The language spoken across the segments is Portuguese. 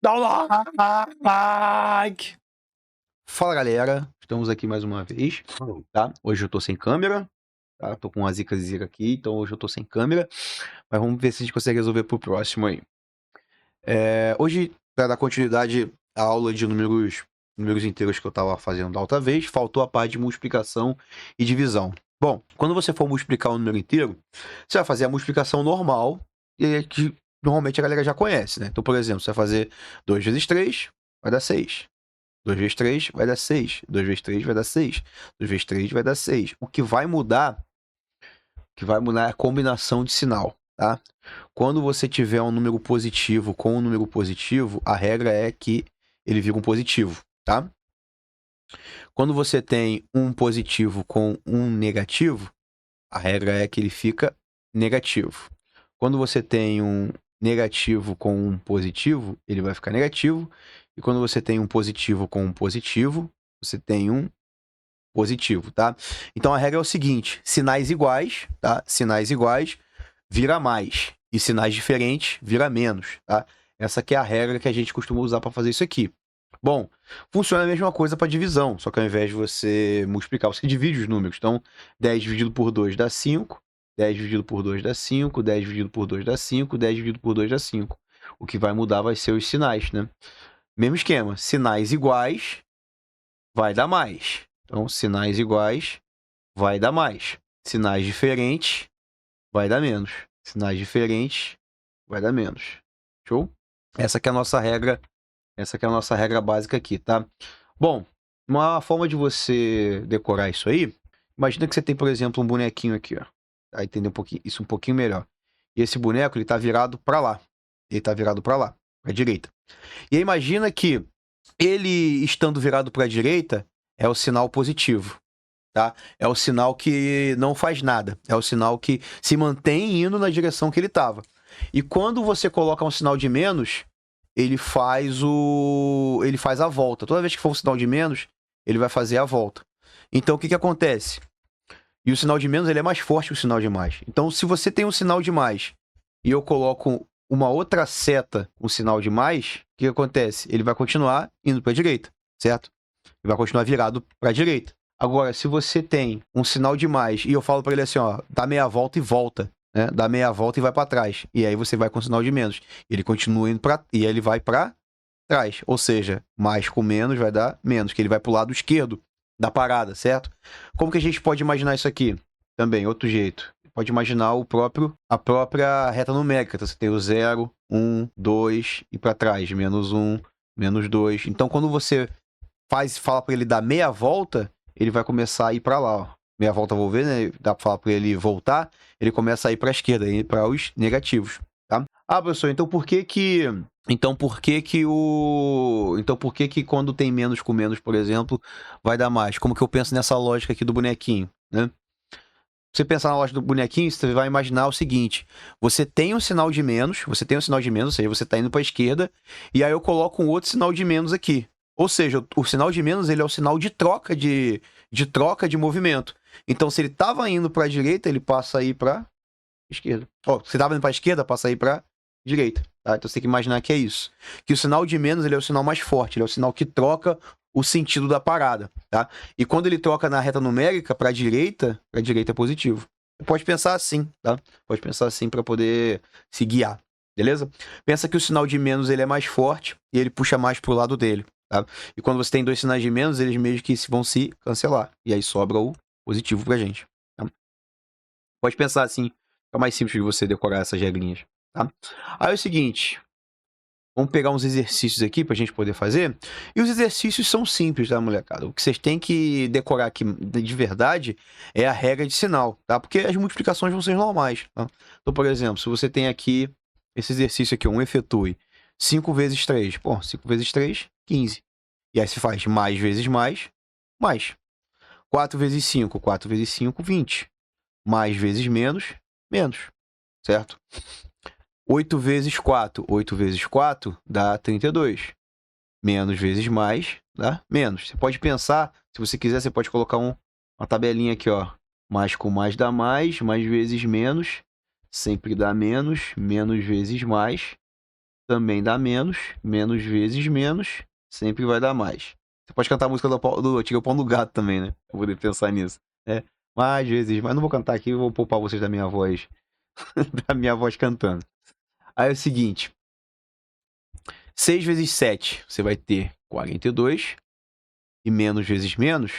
Dá um like! Fala, galera. Estamos aqui mais uma vez, tá? Hoje eu tô sem câmera, tá? Tô com uma zica aqui, então hoje eu tô sem câmera. Mas vamos ver se a gente consegue resolver pro próximo aí. Hoje, para dar continuidade à aula de números inteiros que eu tava fazendo da outra vez, faltou a parte de multiplicação e divisão. Bom, quando você for multiplicar um número inteiro, você vai fazer a multiplicação normal, que normalmente a galera já conhece, né? Então, por exemplo, você vai fazer 2 vezes 3, vai dar 6. 2 vezes 3 vai dar 6. 2 vezes 3 vai dar 6. 2 vezes 3 vai dar 6. O que vai mudar é a combinação de sinal, tá? Quando você tiver um número positivo com um número positivo, a regra é que ele vira um positivo, tá? Quando você tem um positivo com um negativo, a regra é que ele fica negativo. Quando você tem um negativo com um positivo, ele vai ficar negativo. E quando você tem um positivo com um positivo, você tem um positivo, tá? Então a regra é o seguinte: sinais iguais, tá? Sinais iguais vira mais. E sinais diferentes vira menos, tá? Essa que é a regra que a gente costuma usar para fazer isso aqui. Bom, funciona a mesma coisa para divisão, só que ao invés de você multiplicar, você divide os números. Então, 10 dividido por 2 dá 5, 10 dividido por 2 dá 5, 10 dividido por 2 dá 5, 10 dividido por 2 dá 5. O que vai mudar vai ser os sinais, né? Mesmo esquema, sinais iguais vai dar mais. Então, sinais iguais vai dar mais. Sinais diferentes vai dar menos. Sinais diferentes vai dar menos. Show? Essa que é a nossa regra. Essa que é a nossa regra básica aqui, tá? Bom, uma forma de você decorar isso aí, imagina que você tem, por exemplo, um bonequinho aqui, ó. Aí entender isso um pouquinho melhor. E esse boneco, ele tá virado para lá. Ele tá virado para lá, para direita. E aí imagina que ele estando virado para a direita é o sinal positivo, tá? É o sinal que não faz nada, é o sinal que se mantém indo na direção que ele estava. E quando você coloca um sinal de menos, ele faz a volta. Toda vez que for um sinal de menos, ele vai fazer a volta. Então o que acontece? E o sinal de menos ele é mais forte que o sinal de mais. Então se você tem um sinal de mais e eu coloco uma outra seta com sinal de mais, o que acontece? Ele vai continuar indo para a direita, certo? Ele vai continuar virado para a direita. Agora, se você tem um sinal de mais e eu falo para ele assim, ó, dá meia volta e volta, né? Dá meia volta e vai para trás. E aí você vai com o sinal de menos. Ele continua indo para e ele vai para trás. Ou seja, mais com menos vai dar menos, que ele vai para o lado esquerdo da parada, certo? Como que a gente pode imaginar isso aqui? Também, outro jeito. Pode imaginar a própria reta numérica. Então você tem o 0, 1, 2 e para trás, menos 1, menos 2. Então quando você fala para ele dar meia volta, ele vai começar a ir para lá, ó. Meia volta vou ver, né? Dá para falar para ele voltar, ele começa a ir para a esquerda, ir para os negativos, tá? Ah, professor, então por que que quando tem menos com menos, por exemplo, vai dar mais? Como que eu penso nessa lógica aqui do bonequinho, né? Você pensar na lógica do bonequinho, você vai imaginar o seguinte: você tem um sinal de menos, ou seja, você está indo para a esquerda, e aí eu coloco um outro sinal de menos aqui. Ou seja, o sinal de menos ele é o sinal de troca de movimento. Então, se ele estava indo para a direita, ele passa a ir para esquerda. Ó, se estava indo para a esquerda, passa a ir para direita. Tá? Então você tem que imaginar que é isso. Que o sinal de menos ele é o sinal mais forte, ele é o sinal que troca o sentido da parada, tá? E quando ele troca na reta numérica para a direita é positivo. Você pode pensar assim, tá? Pode pensar assim para poder se guiar, beleza? Pensa que o sinal de menos ele é mais forte e ele puxa mais pro lado dele, tá? E quando você tem dois sinais de menos, eles meio que vão se cancelar. E aí sobra o positivo pra gente, tá? Pode pensar assim, fica mais simples de você decorar essas regrinhas, tá? Aí é o seguinte, vamos pegar uns exercícios aqui pra gente poder fazer. E os exercícios são simples, tá, molecada? O que vocês têm que decorar aqui de verdade é a regra de sinal, tá? Porque as multiplicações vão ser normais, tá? Então, por exemplo, se você tem aqui esse exercício aqui, um efetue 5 vezes 3. Pô, 5 vezes 3, 15. E aí se faz mais vezes mais, mais. 4 vezes 5, 4 vezes 5, 20. Mais vezes menos, menos. Certo? 8 vezes 4. 8 vezes 4 dá 32. Menos vezes mais dá menos. Você pode pensar, se você quiser, você pode colocar uma tabelinha aqui, ó. Mais com mais dá mais vezes menos, sempre dá menos, menos vezes mais também dá menos. Menos vezes menos sempre vai dar mais. Você pode cantar a música do Tira o Pão do Gato também, né? Pra poder pensar nisso. Mais vezes, mas não vou cantar aqui, eu vou poupar vocês da minha voz. Da minha voz cantando. Aí é o seguinte. 6 vezes 7, você vai ter 42. E menos vezes menos,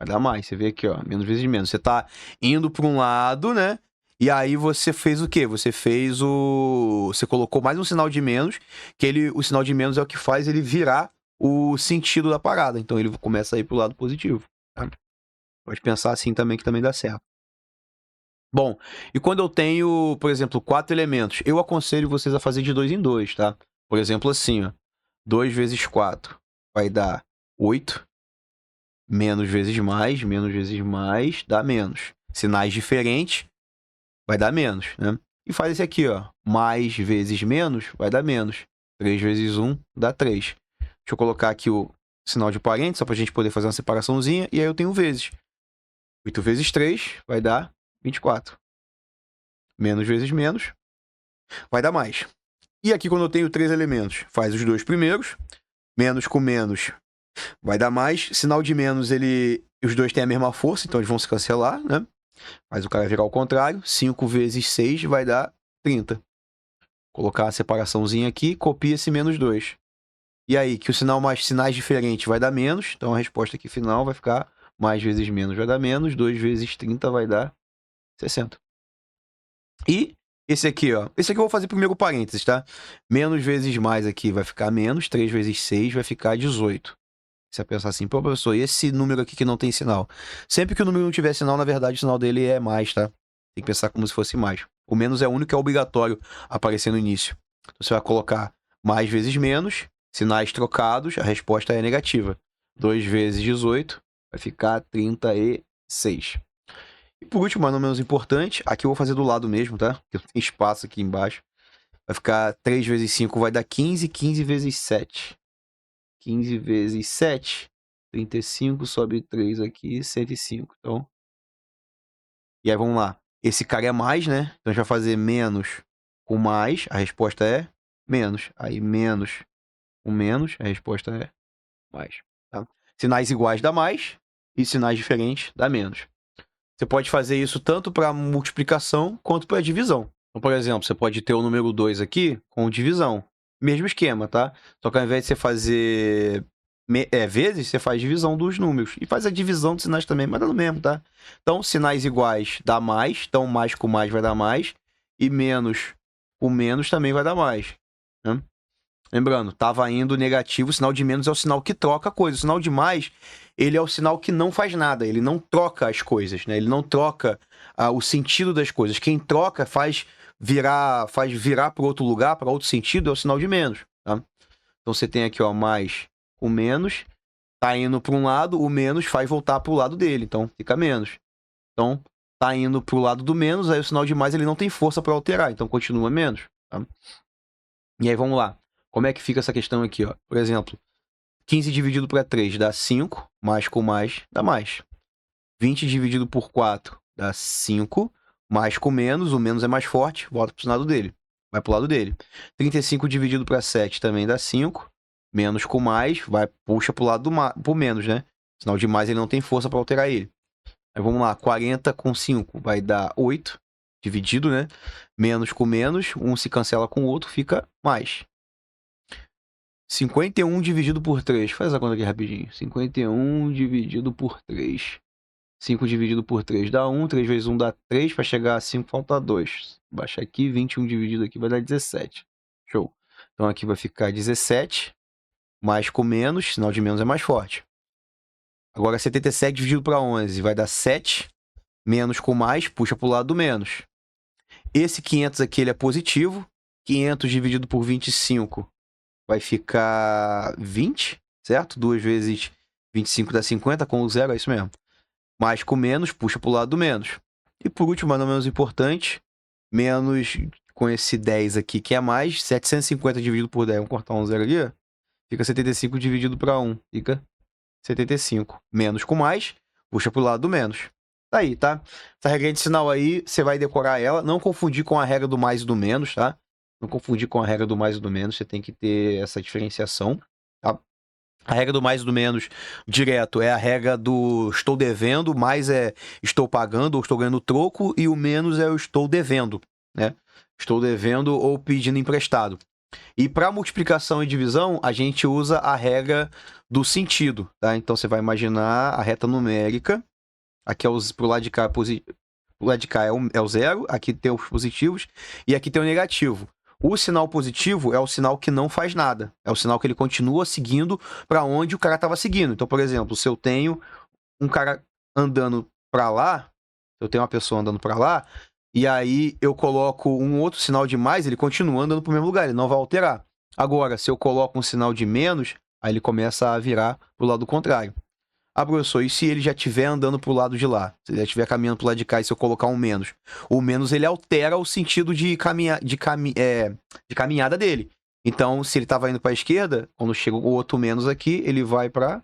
vai dar mais. Você vê aqui, ó, menos vezes menos. Você tá indo para um lado, né? E aí você fez o quê? Você fez o... Você colocou mais um sinal de menos, que o sinal de menos é o que faz ele virar o sentido da parada. Então ele começa a ir pro lado positivo. Tá? Pode pensar assim também, que também dá certo. Bom, e quando eu tenho, por exemplo, 4 elementos, eu aconselho vocês a fazer de 2 em 2, tá? Por exemplo, assim, ó. 2 vezes 4 vai dar 8. Menos vezes mais, dá menos. Sinais diferentes, vai dar menos, né? E faz esse aqui, ó. Mais vezes menos, vai dar menos. 3 vezes 1, dá 3. Deixa eu colocar aqui o sinal de parênteses, só pra gente poder fazer uma separaçãozinha. E aí eu tenho vezes. 8 vezes 3, vai dar 24. Menos vezes menos, vai dar mais. E aqui quando eu tenho 3 elementos, faz os 2 primeiros. Menos com menos, vai dar mais. Sinal de menos, os dois têm a mesma força, então eles vão se cancelar, né? Faz o cara virar ao contrário. 5 vezes 6 vai dar 30. Colocar a separaçãozinha aqui, copia esse menos 2. E aí, que o sinal mais sinais diferentes vai dar menos, então a resposta aqui final vai ficar mais vezes menos vai dar menos, 2 vezes 30 vai dar 60. E esse aqui, ó. Esse aqui eu vou fazer primeiro parênteses, tá? Menos vezes mais aqui vai ficar menos, 3 vezes 6 vai ficar 18. Você vai pensar assim, pô, professor, e esse número aqui que não tem sinal? Sempre que o número não tiver sinal, na verdade, o sinal dele é mais, tá? Tem que pensar como se fosse mais. O menos é o único que é obrigatório aparecer no início. Então, você vai colocar mais vezes menos, sinais trocados, a resposta é negativa. 2 vezes 18 vai ficar 36. E por último, mas não menos importante, aqui eu vou fazer do lado mesmo, tá? Porque tem espaço aqui embaixo. Vai ficar 3 vezes 5 vai dar 15, 15 vezes 7. 15 vezes 7, 35, sobe 3 aqui, 105. Então, e aí vamos lá. Esse cara é mais, né? Então a gente vai fazer menos com mais, a resposta é menos. Aí menos com menos, a resposta é mais. Tá? Sinais iguais dá mais e sinais diferentes dá menos. Você pode fazer isso tanto para multiplicação quanto para divisão. Então, por exemplo, você pode ter o número 2 aqui com divisão. Mesmo esquema, tá? Só que ao invés de você fazer vezes, você faz divisão dos números. E faz a divisão dos sinais também, mas dá no mesmo, tá? Então, sinais iguais dá mais. Então, mais com mais vai dar mais. E menos com menos também vai dar mais. Né? Lembrando, estava indo negativo, o sinal de menos é o sinal que troca a coisa. O sinal de mais, ele é o sinal que não faz nada. Ele não troca as coisas, né? Ele não troca o sentido das coisas. Quem troca faz virar para outro lugar, para outro sentido, é o sinal de menos, tá? Então você tem aqui, ó, mais com menos, tá indo para um lado, o menos faz voltar para o lado dele, então fica menos. Então tá indo para o lado do menos, aí o sinal de mais ele não tem força para alterar, então continua menos, tá? E aí vamos lá. Como é que fica essa questão aqui, ó? Por exemplo, 15 dividido por 3 dá 5, mais com mais dá mais. 20 dividido por 4 dá 5, mais com menos, o menos é mais forte, volta pro lado dele. Vai pro lado dele. 35 dividido por 7 também dá 5, menos com mais, puxa pro lado pro menos, né? Sinal de mais ele não tem força para alterar ele. Aí vamos lá, 40 com 5 vai dar 8, dividido, né? Menos com menos, um se cancela com o outro, fica mais. 51 dividido por 3. Faz a conta aqui rapidinho. 51 dividido por 3. 5 dividido por 3 dá 1. 3 vezes 1 dá 3. Para chegar a 5 falta 2. Baixa aqui. 21 dividido aqui vai dar 17. Show. Então aqui vai ficar 17. Mais com menos. Sinal de menos é mais forte. Agora 77 dividido para 11 vai dar 7. Menos com mais. Puxa para o lado do menos. Esse 500 aqui ele é positivo. 500 dividido por 25 vai ficar 20, certo? 2 vezes 25 dá 50, com o zero, é isso mesmo. Mais com menos, puxa para o lado do menos. E por último, mas não menos importante, menos com esse 10 aqui, que é mais, 750 dividido por 10, vamos cortar um zero ali, fica 75 dividido para 1, fica 75. Menos com mais, puxa para o lado do menos. Tá aí, tá? Essa regra de sinal aí, você vai decorar ela, não confundir com a regra do mais e do menos, tá? Não confundir com a regra do mais e do menos, você tem que ter essa diferenciação, tá? A regra do mais e do menos direto é a regra do estou devendo, mais é estou pagando ou estou ganhando troco, e o menos é eu estou devendo, né? Estou devendo ou pedindo emprestado. E para multiplicação e divisão, a gente usa a regra do sentido, tá? Então você vai imaginar a reta numérica, aqui é pro lado de cá, o lado de cá é o zero, aqui tem os positivos e aqui tem o negativo. O sinal positivo é o sinal que não faz nada. É o sinal que ele continua seguindo para onde o cara estava seguindo. Então, por exemplo, se eu tenho um cara andando para lá, eu tenho uma pessoa andando para lá, e aí eu coloco um outro sinal de mais, ele continua andando para o mesmo lugar, ele não vai alterar. Agora, se eu coloco um sinal de menos, aí ele começa a virar para o lado contrário. Ah, professor, e se ele já estiver andando pro lado de lá? Se ele já estiver caminhando pro lado de cá e se eu colocar um menos? O menos, ele altera o sentido de caminhada dele. Então, se ele estava indo para a esquerda, quando chega o outro menos aqui, ele vai para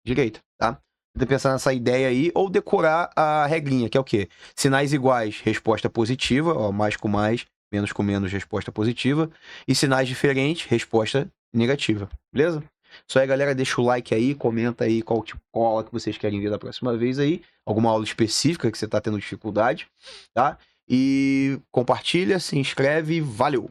direita, tá? Tem que pensar nessa ideia aí, ou decorar a regrinha, que é o quê? Sinais iguais, resposta positiva, ó, mais com mais, menos com menos, resposta positiva. E sinais diferentes, resposta negativa, beleza? Isso aí, galera, deixa o like aí, comenta aí qual aula que vocês querem ver da próxima vez aí, alguma aula específica que você tá tendo dificuldade, tá? E compartilha, se inscreve, valeu!